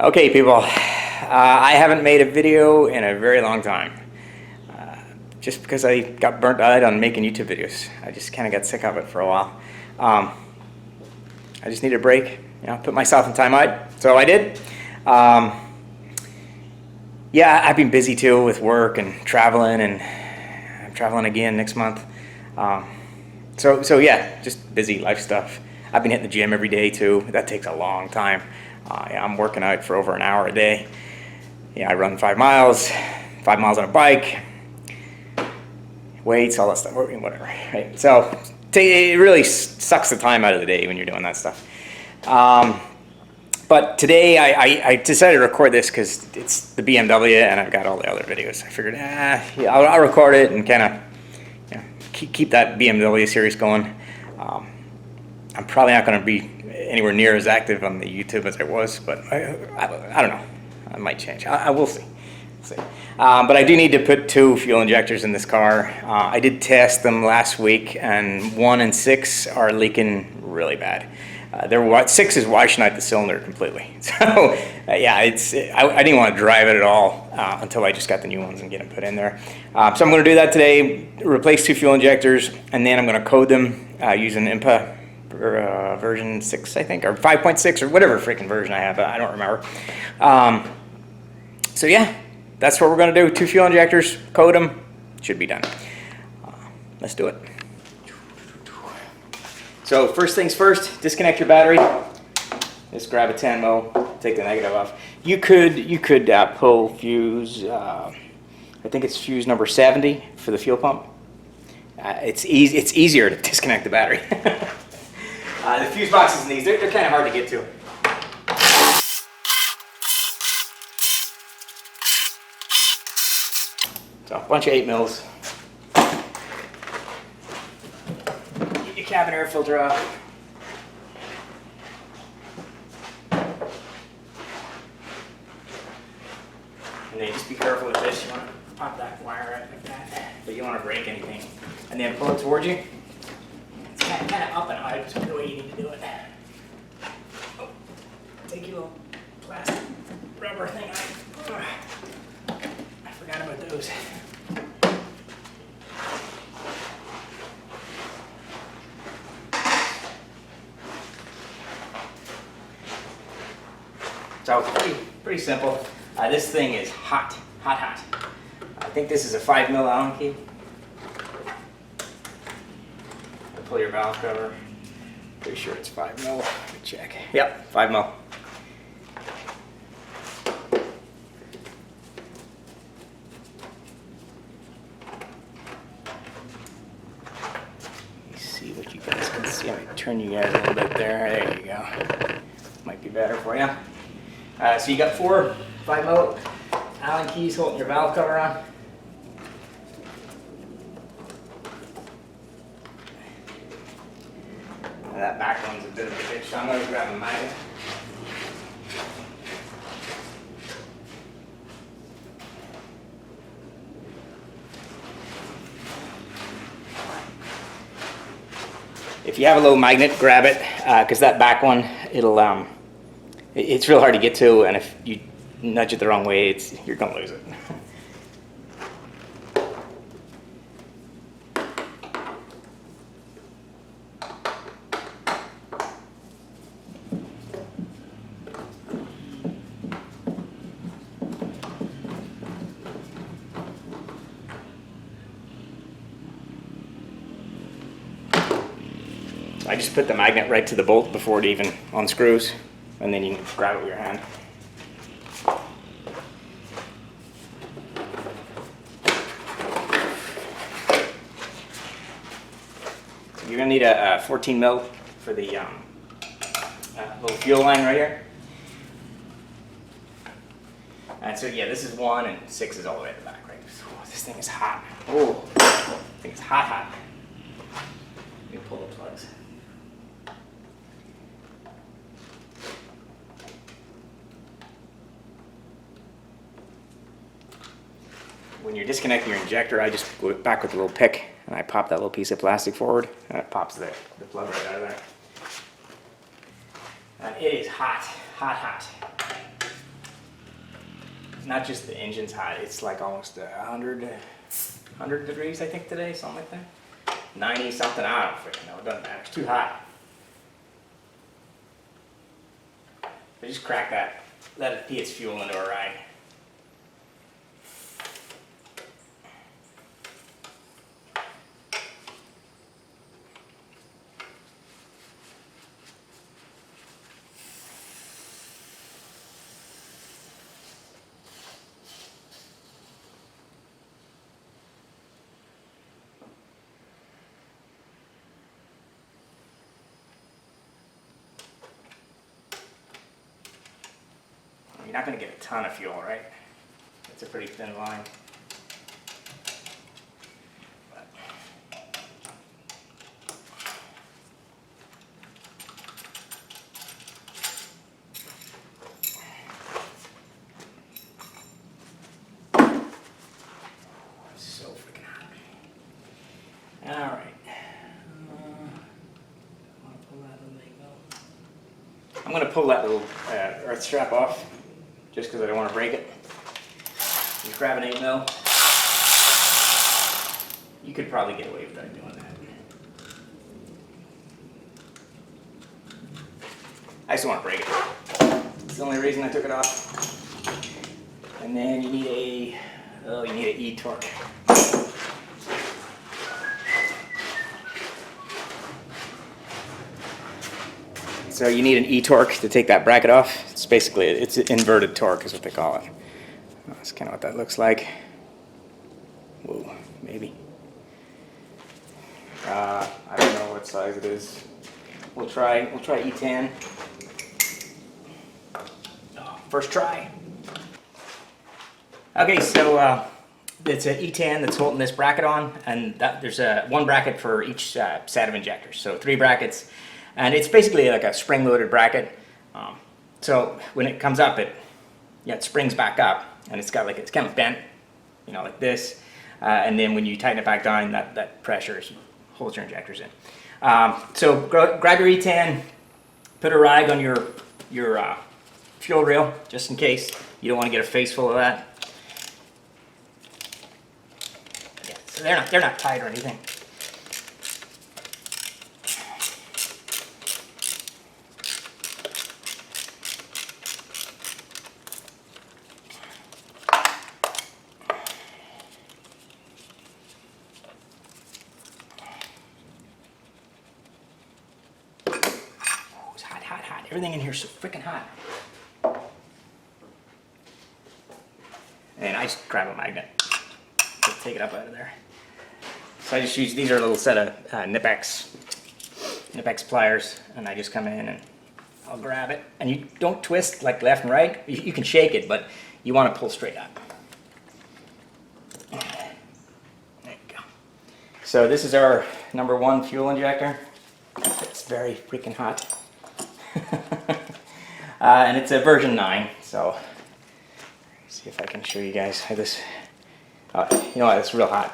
Okay, people, I haven't made a video in a very long time. Just because I got burnt out on making YouTube videos. I just kind of got sick of it for a while. I just needed a break, put myself in timeout. So I did. Yeah, I've been busy too with work and traveling, and I'm traveling again next month. So yeah, just busy life stuff. I've been hitting the gym every day too. That takes a long time. I'm working out for over an hour a day. I run 5 miles, 5 miles on a bike, weights, all that stuff, whatever. Right? So it really sucks the time out of the day when you're doing that stuff. But today I decided to record this because it's the BMW and I've got all the other videos. I figured, I'll record it and kind of keep that BMW series going. I'm probably not going to be anywhere near as active on the YouTube as I was, but I don't know. I might change. I will see. But I do need to put 2 fuel injectors in this car. I did test them last week, and 1 and 6 are leaking really bad. 6 is washing out the cylinder completely. So yeah, I didn't want to drive it at all until I just got the new ones and get them put in there. So I'm going to do that today. Replace 2 fuel injectors, and then I'm going to code them using INPA version 6, I think, or 5.6, or whatever freaking version I have. I don't remember. So yeah, that's what we're going to do. 2 fuel injectors, code them, should be done. Let's do it. So first things first, disconnect your battery. Just grab a 10 mil, take the negative off. You could pull fuse, I think it's fuse number 70 for the fuel pump. It's easier to disconnect the battery. The fuse boxes in these, they're kind of hard to get to. So a bunch of 8 mils. Get your cabin air filter off. And then just be careful with this. You want to pop that wire out like that, but you don't want to break anything. And then pull it towards you. It's kind of up and out. It's the way you need to do it. Oh, take your little plastic rubber thing out. I forgot about those. So pretty simple. This thing is hot. I think this is a 5 mil Allen key. Pull your valve cover. Pretty sure it's 5 mil. Let me check. Yep, 5 mil. Let's see what you guys can see. I'm gonna turn you guys a little bit there. There you go. Might be better for you. So you got 4 5 mil Allen keys holding your valve cover on. That back one's a bit of a bitch, so I'm going to grab a magnet. If you have a little magnet, grab it, because that back one, it's real hard to get to, and if you nudge it the wrong way, you're going to lose it. I just put the magnet right to the bolt before it even unscrews, and then you can grab it with your hand. You're going to need a 14 mil for the little fuel line right here. And so yeah, this is 1 and 6 is all the way at the back, right? Oh, this thing is hot. Oh, this thing is hot. Let me pull the plugs. When you're disconnecting your injector, I just go back with a little pick and I pop that little piece of plastic forward and it pops the plug right out of there. And it is hot. not just the engine's hot, it's like almost 100 degrees I think today, something like that. 90 something, I don't freaking know, it doesn't matter, it's too hot. So just crack that, let it pee its fuel into a ride. You're not going to get a ton of fuel, right? It's a pretty thin line. But it's so freaking hot. All right. I'm going to pull that little earth strap off. Just because I don't want to break it. Just grab an 8 mil. You could probably get away without doing that. I just don't want to break it. That's the only reason I took it off. And then you need an E-torque. So you need an E-torque to take that bracket off. It's basically, it's inverted torque is what they call it. That's kind of what that looks like. Whoa, maybe. I don't know what size it is. We'll try E10. First try. Okay, so it's an E10 that's holding this bracket on, and there's one bracket for each set of injectors. So 3 brackets. And it's basically like a spring-loaded bracket. So when it comes up, it springs back up, and it's kind of bent, like this. And then when you tighten it back down, that pressure holds your injectors in. So grab your E10, put a rag on your fuel rail, just in case you don't want to get a face full of that. Yeah, so they're not tight or anything. Everything in here is so freaking hot. And I just grab a magnet. Just take it up out of there. So I just use, these are a little set of Nipex pliers, and I just come in and I'll grab it. And you don't twist like left and right. You can shake it, but you want to pull straight up. There you go. So this is our #1 fuel injector. It's very freaking hot. And it's a version 9, so see if I can show you guys how this, you know what, it's real hot.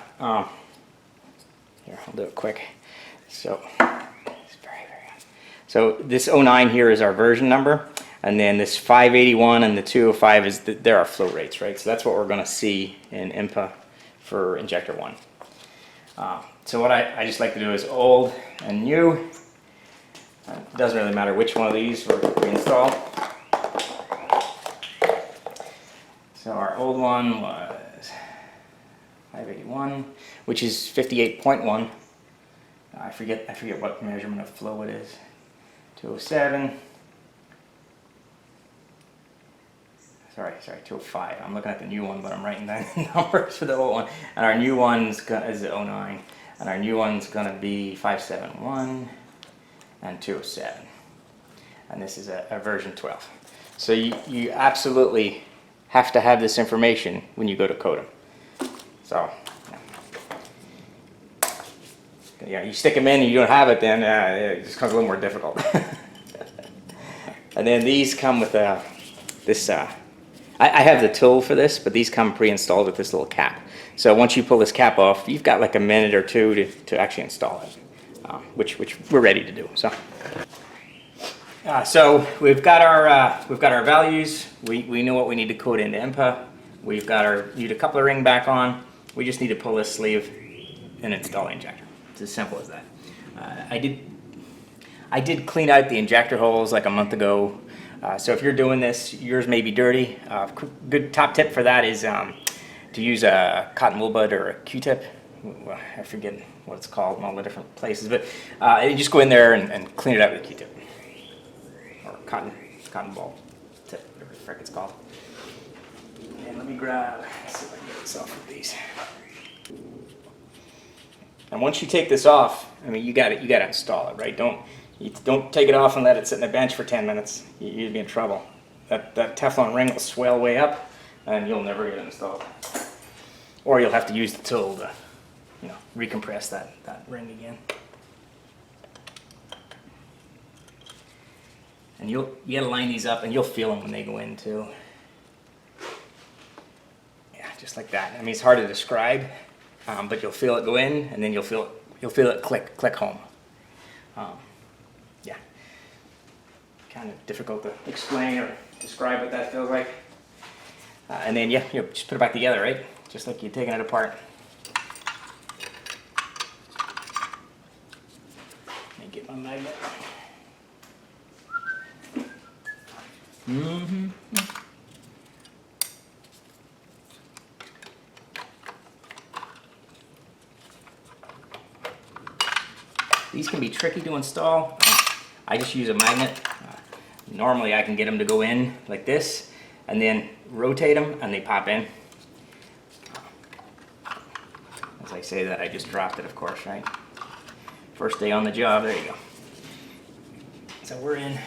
Here, I'll do it quick. So, it's very, very hot. So this 09 here is our version number, and then this 581 and the 205 they're our flow rates, right? So that's what we're going to see in INPA for injector 1. So what I just like to do is old and new. It doesn't really matter which one of these we install. So our old one was 581, which is 58.1. I forget what measurement of flow it is. 207. Sorry, 205. I'm looking at the new one, but I'm writing down the numbers for the old one. And our new one's is 09, and our new one's going to be 571. And 207, and this is a version 12. So you absolutely have to have this information when you go to code them. So yeah, you stick them in and you don't have it, then it just becomes a little more difficult. And then these come with this. I have the tool for this, but these come pre-installed with this little cap. So once you pull this cap off, you've got like a minute or two to actually install it. Which we're ready to do. So we've got our values. We know what we need to code into INPA. We've got our new coupler ring back on. We just need to pull this sleeve and install the injector. It's as simple as that. I did clean out the injector holes like a month ago. So if you're doing this, yours may be dirty. Good top tip for that is to use a cotton wool bud or a Q-tip. Well, I forget what it's called in all the different places, but you just go in there and clean it out with a Q-tip or cotton ball tip, whatever the frick it's called. And let me grab. Let's see if I can get this off of these. And once you take this off, I mean, you got to install it, right? Don't take it off and let it sit in the bench for 10 minutes. You'd be in trouble. That Teflon ring will swell way up, and you'll never get it installed. Or you'll have to use the tool to, recompress that ring again. And you gotta line these up, and you'll feel them when they go in too. Yeah, just like that. I mean, it's hard to describe, but you'll feel it go in, and then you'll feel it click home. Yeah, kind of difficult to explain or describe what that feels like. And then just put it back together, right? Just like you're taking it apart. Let me get my magnet. These can be tricky to install. I just use a magnet. Normally I can get them to go in like this and then rotate them and they pop in. As I say that, I just dropped it, of course, right? First day on the job, there you go. So we're in.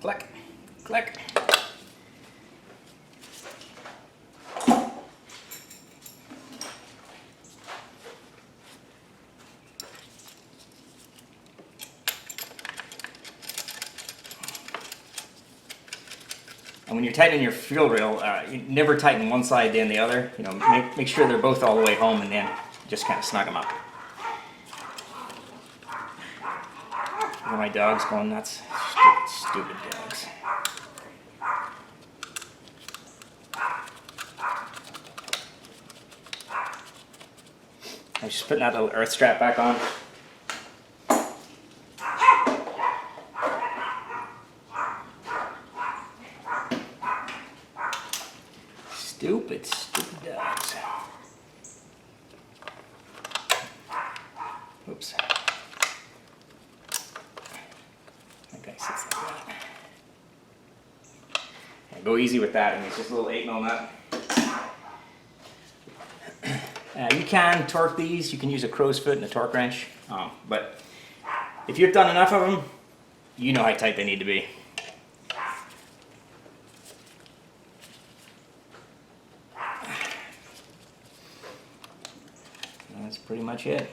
Click, click. And when you're tightening your fuel rail, you never tighten one side then the other. Make sure they're both all the way home, and then just kind of snug them up. Look at my dogs going nuts. Stupid dogs. I'm just putting that little earth strap back on. Stupid dogs. Oops. Okay, sits like that. And go easy with that. I mean, it's just a little 8mm nut. You can torque these. You can use a crow's foot and a torque wrench. But if you've done enough of them, you know how tight they need to be. That's pretty much it.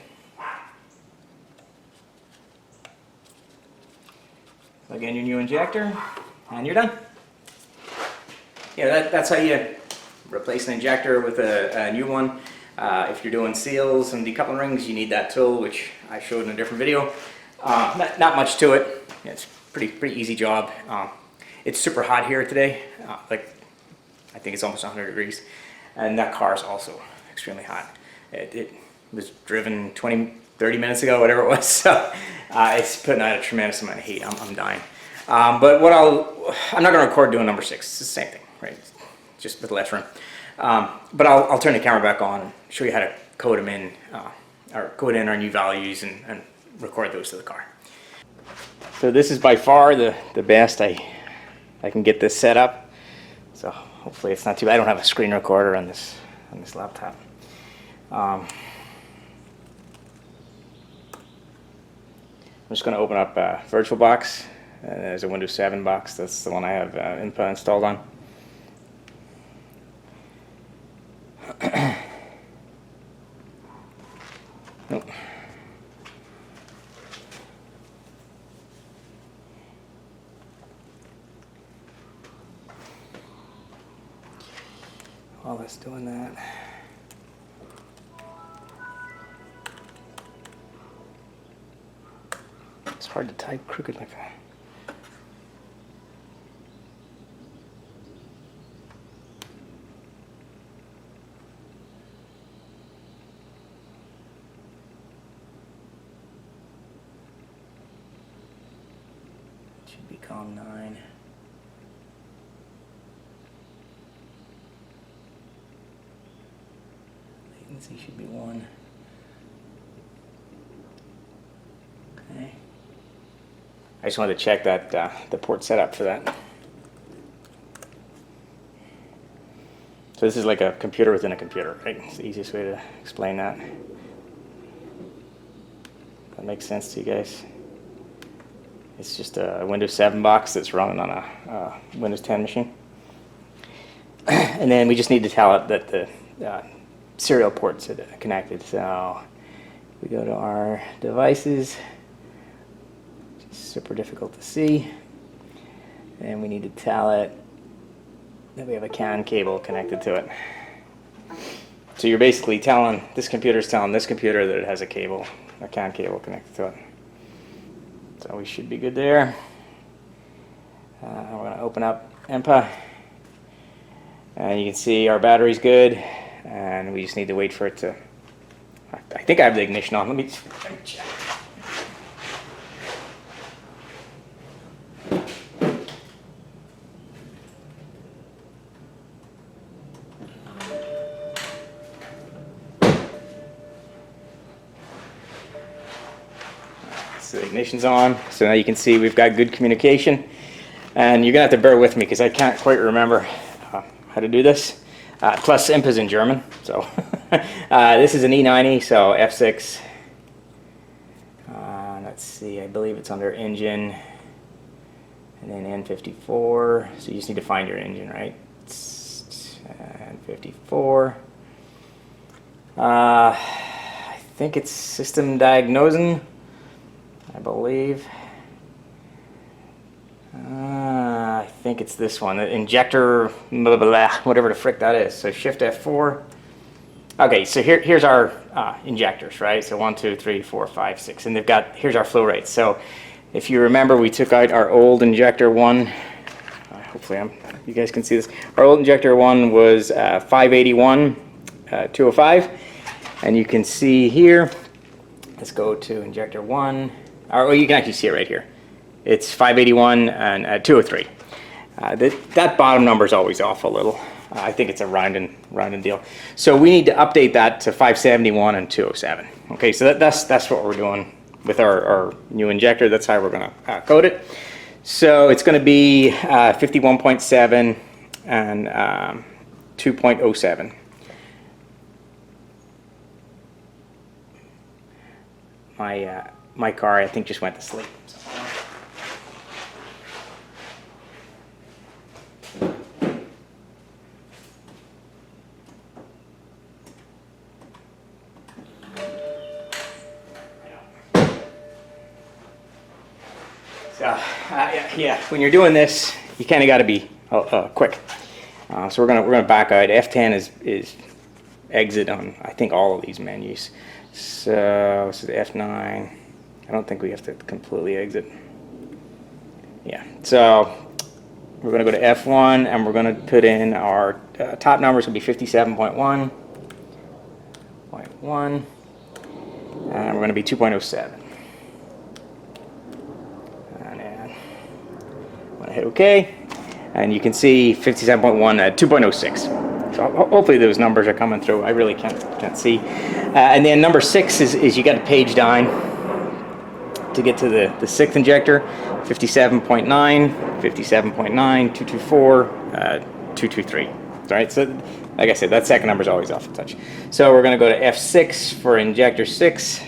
Plug in your new injector, and you're done. Yeah, that's how you replace an injector with a new one. If you're doing seals and decoupling rings, you need that tool, which I showed in a different video. Not much to it. It's pretty easy job. It's super hot here today. I think it's almost 100 degrees, and that car is also extremely hot. It was driven 20-30 minutes ago, whatever it was. So it's putting out a tremendous amount of heat. I'm dying. But I'm not going to record doing number 6. It's the same thing, right? Just with less room. But I'll turn the camera back on and show you how to code them in, or code in our new values and record those to the car. So this is by far the best I can get this set up. So hopefully it's not too bad. I don't have a screen recorder on this laptop. I'm just going to open up VirtualBox. There's a Windows 7 box. That's the one I have INPA installed on. us doing that. It's hard to type crooked like that. Should be column 9. Latency should be 1. Okay. I just wanted to check that the port setup for that. So this is like a computer within a computer, right? It's the easiest way to explain that. That makes sense to you guys? It's just a Windows 7 box that's running on a Windows 10 machine. And then we just need to tell it that the serial ports are connected. So we go to our devices. Super difficult to see, and we need to tell it that we have a CAN cable connected to it. So you're basically telling this computer's telling this computer that it has a CAN cable connected to it. So we should be good there. We're going to open up INPA, and you can see our battery's good, and we just need to wait for it to. I think I have the ignition on. Let me check. So the ignition's on, so now you can see we've got good communication, and you're gonna have to bear with me because I can't quite remember how to do this. Plus INPA's in German, so this is an E90, so F6. Let's see, I believe it's under engine, and then N54. So you just need to find your engine, right? N54. I think it's system diagnosing, I believe. I think it's this one, the injector, blah, blah, blah, whatever the frick that is. So Shift F4. Okay, so here's our injectors, right? So 1, 2, 3, 4, 5, 6, and here's our flow rates. So if you remember, we took out our old injector 1. Hopefully you guys can see this. Our old injector 1 was 581, 205, and you can see here. Let's go to injector 1. Or you can actually see it right here. It's 581 and 203. That bottom number is always off a little. I think it's a rounding deal. So we need to update that to 571 and 207. Okay, so that's what we're doing with our new injector. That's how we're going to code it. So it's going to be 51.7 and 2.07. My car, I think, just went to sleep. Yeah, when you're doing this, you kind of got to be quick. So we're gonna back out. F10 is exit on, I think, all of these menus. So this is F9. I don't think we have to completely exit. Yeah. So we're gonna go to F1, and we're gonna put in our top numbers will be 57.1, and we're gonna be 2.07. Hit OK, and you can see 57.1 at 2.06. So hopefully those numbers are coming through. I really can't see. And then number 6 is you got to page down to get to the sixth injector. 57.9, 57.9, 224, 223. All right. So like I said, that second number is always off a touch. So we're going to go to F6 for injector 6.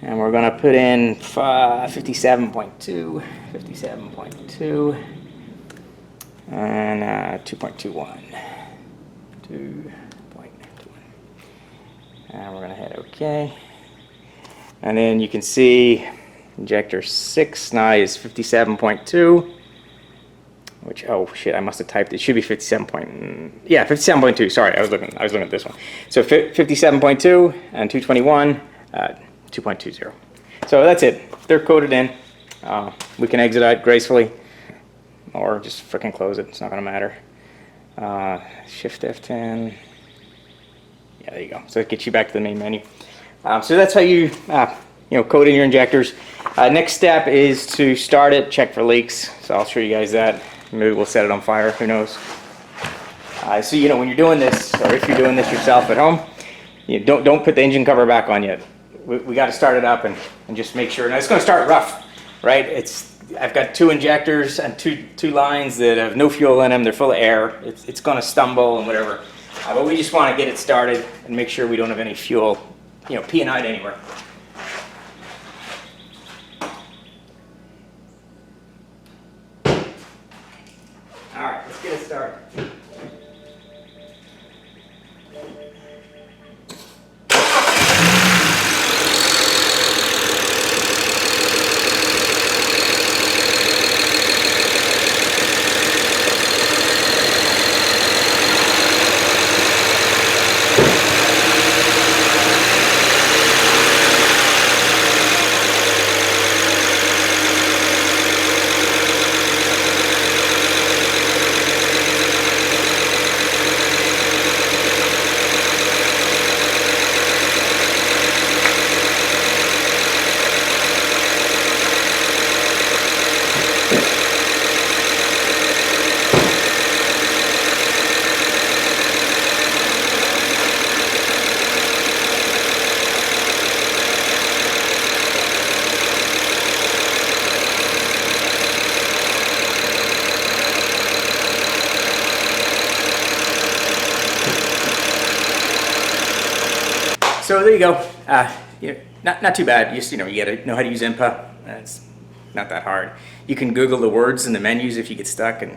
And we're going to put in 57.2, 57.2, and 2.21. 2.21. And we're going to hit OK. And then you can see injector 6 now is 57.2, which, oh shit, I must have typed, it should be 57.2, sorry, I was looking at this one. So 57.2 and 221, 2.20. So that's it, they're coded in. We can exit out gracefully, or just freaking close it, it's not gonna matter. Shift F10, yeah, there you go. So it gets you back to the main menu. So that's how you, code in your injectors. Next step is to start it, check for leaks. So I'll show you guys that. Maybe we'll set it on fire, who knows. So when you're doing this, or if you're doing this yourself at home, don't put the engine cover back on yet. We got to start it up and just make sure. Now it's going to start rough, right? I've got 2 injectors and two lines that have no fuel in them. They're full of air. It's going to stumble and whatever. But we just want to get it started and make sure we don't have any fuel, peeing out anywhere. All right, let's get it started. So there you go. Not too bad. You gotta know how to use INPA. It's not that hard. You can Google the words in the menus if you get stuck, and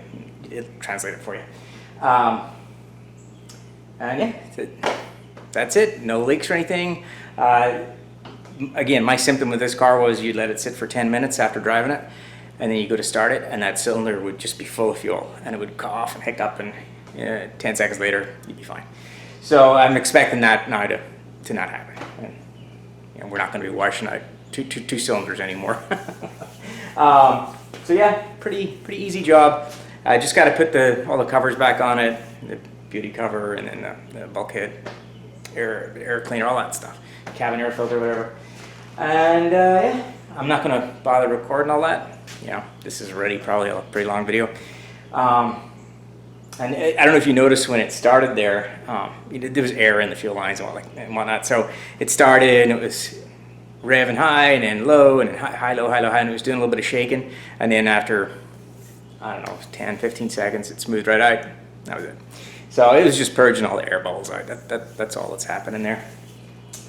it'll translate it for you. And yeah, that's it. No leaks or anything. Again, my symptom with this car was you let it sit for 10 minutes after driving it, and then you go to start it, and that cylinder would just be full of fuel, and it would cough and hiccup, and 10 seconds later, you'd be fine. So I'm expecting that now to not happen. And we're not going to be washing out two cylinders anymore. So yeah, pretty easy job. I just got to put all the covers back on it, the beauty cover, and then the bulkhead, air cleaner, all that stuff, cabin air filter, whatever. And yeah, I'm not going to bother recording all that. This is already probably a pretty long video. And I don't know if you noticed when it started there, there was air in the fuel lines and whatnot. So it started and it was revving high and then low and then high, low, high, low, high, and it was doing a little bit of shaking. And then after, I don't know, 10, 15 seconds, it smoothed right out. That was it. So it was just purging all the air bubbles out. That's all that's happening there.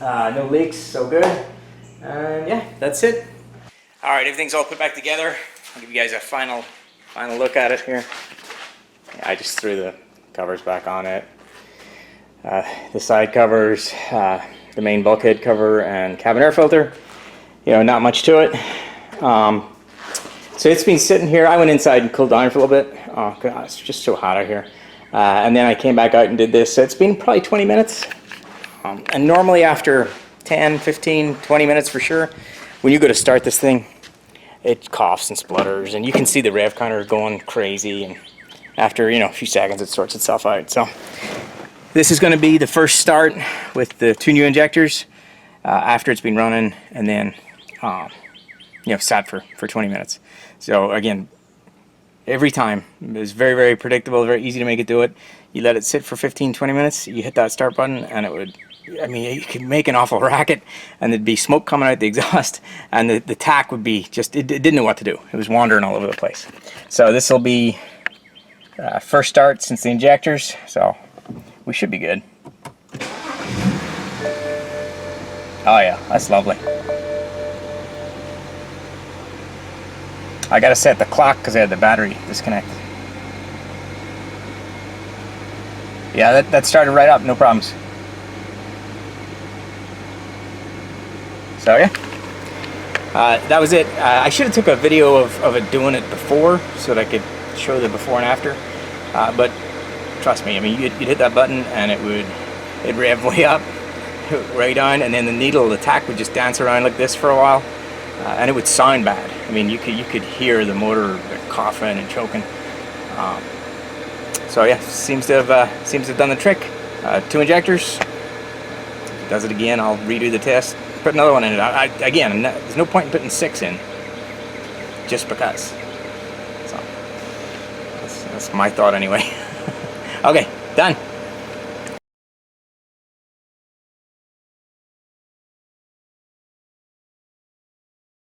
No leaks, so good. And yeah, that's it. All right, everything's all put back together. I'll give you guys a final look at it here. I just threw the covers back on it. The side covers, the main bulkhead cover and cabin air filter. Not much to it. So it's been sitting here. I went inside and cooled down for a little bit. Oh God, it's just so hot out here. And then I came back out and did this. So it's been probably 20 minutes. And normally after 10, 15, 20 minutes for sure, when you go to start this thing, it coughs and splutters, and you can see the rev counter going crazy. And after a few seconds, it sorts itself out. So this is going to be the first start with the 2 new injectors after it's been running, and then sat for 20 minutes. So again, every time it's very, very predictable, very easy to make it do it. You let it sit for 15-20 minutes, you hit that start button, and it would, you could make an awful racket, and there'd be smoke coming out the exhaust, and the tack would be just, it didn't know what to do. It was wandering all over the place. So this will be first start since the injectors, so we should be good. Oh yeah, that's lovely. I gotta set the clock because I had the battery disconnect. Yeah, that started right up, no problems. So yeah, that was it. I should have took a video of it doing it before so that I could show the before and after, but trust me, I mean, you'd hit that button and it'd rev way up, right down, and then the needle, the tack would just dance around like this for a while, and it would sound bad. I mean, you could hear the motor coughing and choking. So yeah, seems to have done the trick. 2 injectors. If it does it again, I'll redo the test. Put another one in it. Again, there's no point in putting 6 in, just because. So that's my thought anyway. Okay, done.